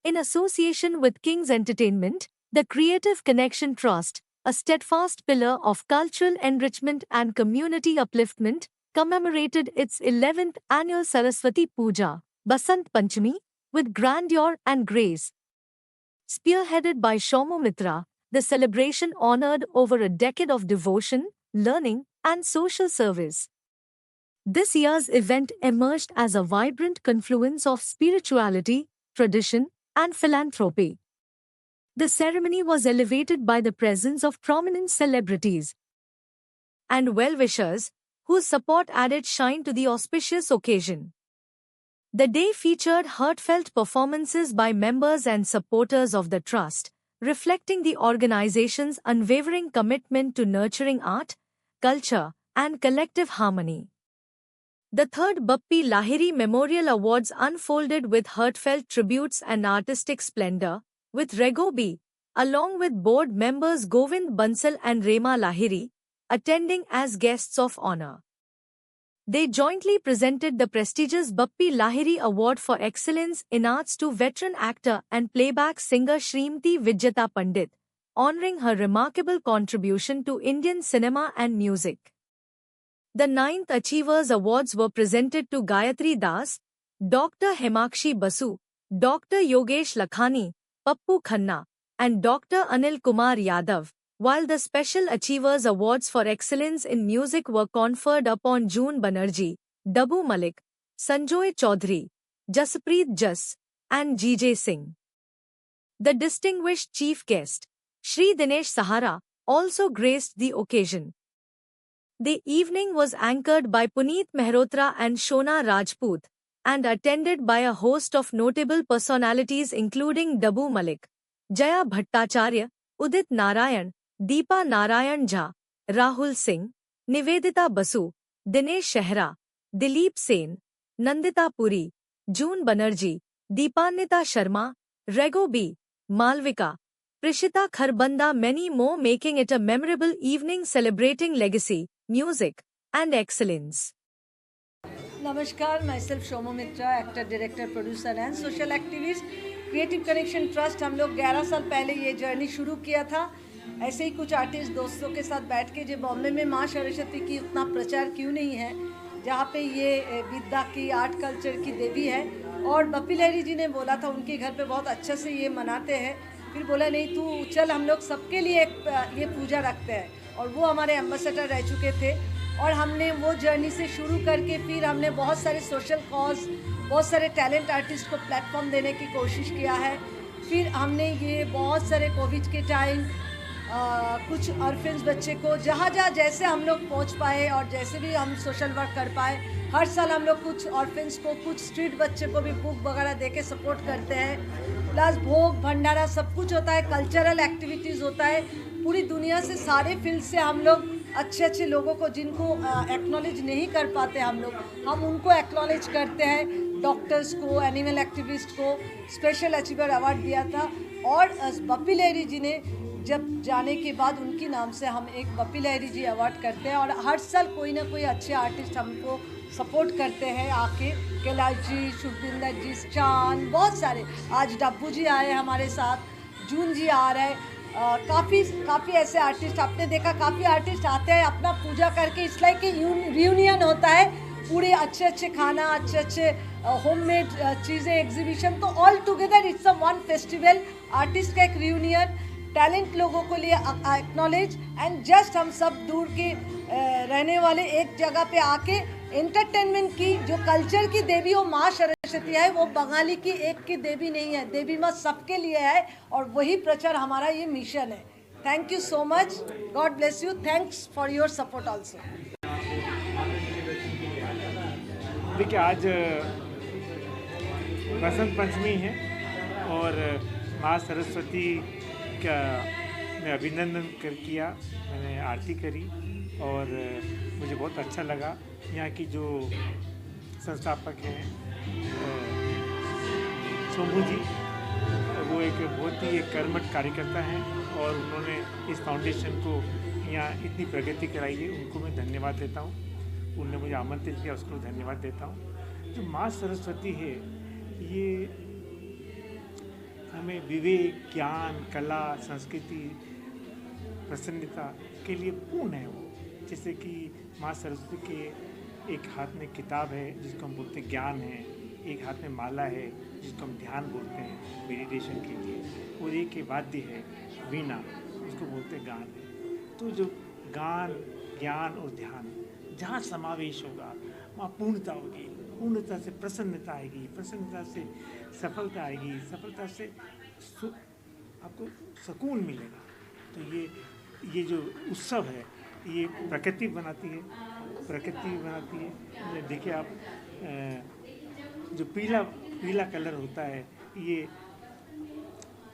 in association with King's Entertainment, the Creative Connection Trust, a steadfast pillar of cultural enrichment and community upliftment, commemorated its 11th annual Saraswati Puja, Basant Panchami, with grandeur and grace. Spearheaded by Shomo Mitra, the celebration honored over a decade of devotion, learning, and social service. This year's event emerged as a vibrant confluence of spirituality, tradition, and philanthropy. The ceremony was elevated by the presence of prominent celebrities and well-wishers, whose support added shine to the auspicious occasion. The day featured heartfelt performances by members and supporters of the Trust, reflecting the organization's unwavering commitment to nurturing art, culture, and collective harmony. The third Bappi Lahiri Memorial Awards unfolded with heartfelt tributes and artistic splendor, with Rego B, along with board members Govind Bansal and Rema Lahiri, attending as guests of honor. They jointly presented the prestigious Bappi Lahiri Award for Excellence in Arts to veteran actor and playback singer Shrimati Vijayata Pandit, honoring her remarkable contribution to Indian cinema and music. The 9th Achievers Awards were presented to Gayatri Das, Dr. Hemakshi Basu, Dr. Yogesh Lakhani, Pappu Khanna, and Dr. Anil Kumar Yadav, while the Special Achievers Awards for Excellence in Music were conferred upon June Banerjee, Dabu Malik, Sanjoy Chaudhary, Jaspreet Jas, and G.J. Singh. The distinguished chief guest, Shri Dinesh Sahara, also graced the occasion. The evening was anchored by Puneet Mehrotra and Shona Rajput, and attended by a host of notable personalities including Dabu Malik, Jaya Bhattacharya, Udit Narayan, Deepa Narayan Jha, Rahul Singh, Nivedita Basu, Dinesh Shehra, Dileep Sen, Nandita Puri, June Banerjee, Deepannita Sharma, Rego B, Malvika, Prishita Kharbanda, many more, making it a memorable evening celebrating legacy, music, and excellence. Namaskar, myself Shomo Mitra, actor, director, producer and social activist. Creative connection trust हम लोग 11 साल पहले ये journey शुरू किया था। ऐसे ही कुछ आर्टिस्ट दोस्तों के साथ बैठ के, जो बॉम्बे में माँ सरस्वती की उतना प्रचार क्यों नहीं है, जहाँ पे ये विद्या की, आर्ट कल्चर की देवी है। और बप्पी लहरी जी ने बोला था उनके घर पे बहुत अच्छा से ये मनाते हैं। फिर बोला नहीं तू चल, हम लोग सबके लिए ये पूजा रखते हैं, और वो हमारे एम्बेसडर रह चुके थे। और हमने वो जर्नी से शुरू करके फिर हमने बहुत सारे सोशल कॉज, बहुत सारे टैलेंट आर्टिस्ट को प्लेटफॉर्म देने की कोशिश किया है। फिर हमने ये बहुत सारे कोविड के टाइम कुछ ऑर्फन्स बच्चे को जहाँ जैसे हम लोग पहुँच पाए और जैसे भी हम सोशल वर्क कर पाए, हर साल हम लोग कुछ ऑर्फन्स को, कुछ स्ट्रीट बच्चे को भी बुक वगैरह दे के सपोर्ट करते हैं। प्लस भोग भंडारा सब कुछ होता है, कल्चरल एक्टिविटीज़ होता है। पूरी दुनिया से, सारे फील्ड से हम लोग अच्छे लोगों को, जिनको एक्नॉलेज नहीं कर पाते हम उनको एक्नॉलेज करते हैं। डॉक्टर्स को, एनिमल एक्टिविस्ट को स्पेशल अचीवर अवार्ड दिया था। और बप्पी लहरी जी ने जब जाने के बाद उनके नाम से हम एक बप्पी लहरी जी अवार्ड करते हैं। और हर साल कोई ना कोई अच्छे आर्टिस्ट हमको सपोर्ट करते हैं आके, कैलाश जी, शुभविंदर जी, चांद, बहुत सारे। आज डब्बू जी आए हमारे साथ, जून जी आ रहे हैं। काफ़ी ऐसे आर्टिस्ट आपने देखा, काफ़ी आर्टिस्ट आते हैं अपना पूजा करके। इट्स लाइक कि रियूनियन होता है, पूरे अच्छे खाना, अच्छे होममेड चीज़ें, एग्जीबिशन, तो all together it's a one festival. Artist का एक रियूनियन, टैलेंट लोगों को लिए एक्नॉलेज, एंड जस्ट हम सब दूर के रहने वाले एक जगह पे आके एंटरटेनमेंट की, जो कल्चर की देवी वो माँ सरस्वती है, वो बंगाली की एक की देवी नहीं है, देवी माँ सबके लिए है। और वही प्रचार हमारा ये मिशन है। Thank you so much, God bless you, thanks for your support also. देखिए, आज बसंत पंचमी है और माँ सरस्वती का मैं अभिनंदन किया, मैंने आरती करी और मुझे बहुत अच्छा लगा। यहाँ की जो संस्थापक हैं शोभू जी, वो एक बहुत ही एक कर्मठ कार्यकर्ता हैं और उन्होंने इस फाउंडेशन को यहाँ इतनी प्रगति कराई है, उनको मैं धन्यवाद देता हूँ। उन्होंने मुझे आमंत्रित किया, उसको धन्यवाद देता हूँ। जो माँ सरस्वती है, ये में विवेक, ज्ञान, कला, संस्कृति, प्रसन्नता के लिए पूर्ण है वो। जैसे कि माँ सरस्वती के एक हाथ में किताब है जिसको हम बोलते हैं ज्ञान है, एक हाथ में माला है जिसको हम ध्यान बोलते हैं मेडिटेशन के लिए, और एक वाद्य है वीणा, उसको बोलते हैं गान है। तो जो गान, ज्ञान और ध्यान जहाँ समावेश होगा वहाँ पूर्णता होगी, पूर्णता से प्रसन्नता आएगी, प्रसन्नता से सफलता आएगी, सफलता से आपको सुकून मिलेगा। तो ये जो उत्सव है ये प्रकृति बनाती है। देखिए आप जो पीला कलर होता है ये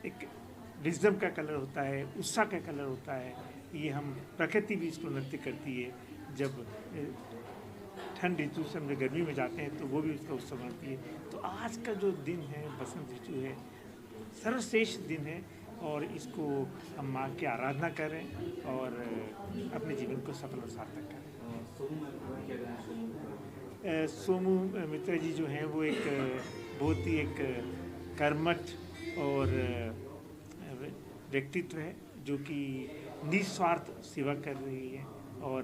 एक विजडम का कलर होता है, उत्साह का कलर होता है। ये हम प्रकृति भी इसको नृत्य करती है। जब ठंड ऋतु से हम जब गर्मी में जाते हैं तो वो भी उसका उत्सव मनाती है। तो आज का जो दिन है बसंत ऋतु है, सर्वश्रेष्ठ दिन है, और इसको हम माँ की आराधना करें और अपने जीवन को सफल और सार्थक करें। सोमू मित्रा जी जो हैं वो एक बहुत ही एक कर्मठ और व्यक्तित्व है जो कि निस्वार्थ सेवा कर रही है और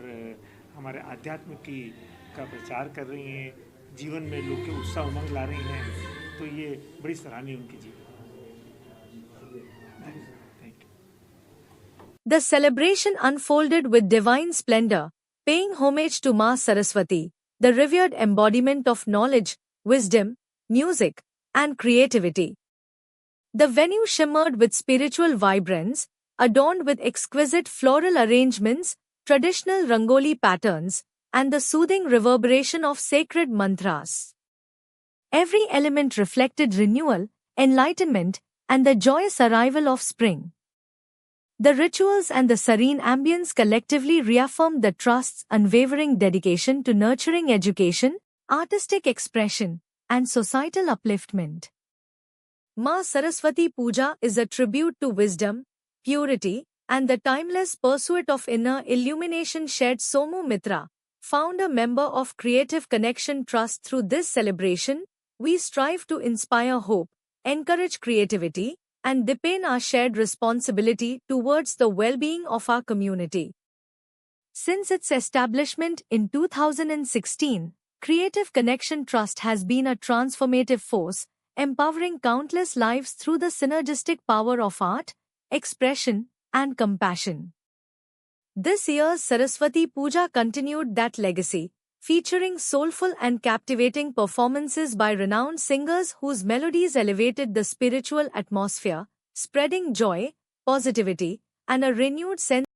हमारे आध्यात्म का प्रचार कर रही हैं, जीवन में लोग के उत्साह उमंग ला रही हैं। तो ये बड़ी सराहनीय उनकी जीवन। The celebration unfolded with divine splendor, paying homage to Ma Saraswati, the revered embodiment of knowledge, wisdom, music, and creativity. The venue shimmered with spiritual vibrance, adorned with exquisite floral arrangements, traditional rangoli patterns, and the soothing reverberation of sacred mantras. Every element reflected renewal, enlightenment, and the joyous arrival of spring. The rituals and the serene ambience collectively reaffirmed the Trust's unwavering dedication to nurturing education, artistic expression, and societal upliftment. Ma Saraswati Puja is a tribute to wisdom, purity, and the timeless pursuit of inner illumination. Shared Somu Mitra, founder member of Creative Connection Trust. Through this celebration, we strive to inspire hope, encourage creativity, and deepen our shared responsibility towards the well-being of our community. Since its establishment in 2016, Creative Connection Trust has been a transformative force, empowering countless lives through the synergistic power of art, expression, and compassion. This year's Saraswati Puja continued that legacy, featuring soulful and captivating performances by renowned singers whose melodies elevated the spiritual atmosphere, spreading joy, positivity, and a renewed sense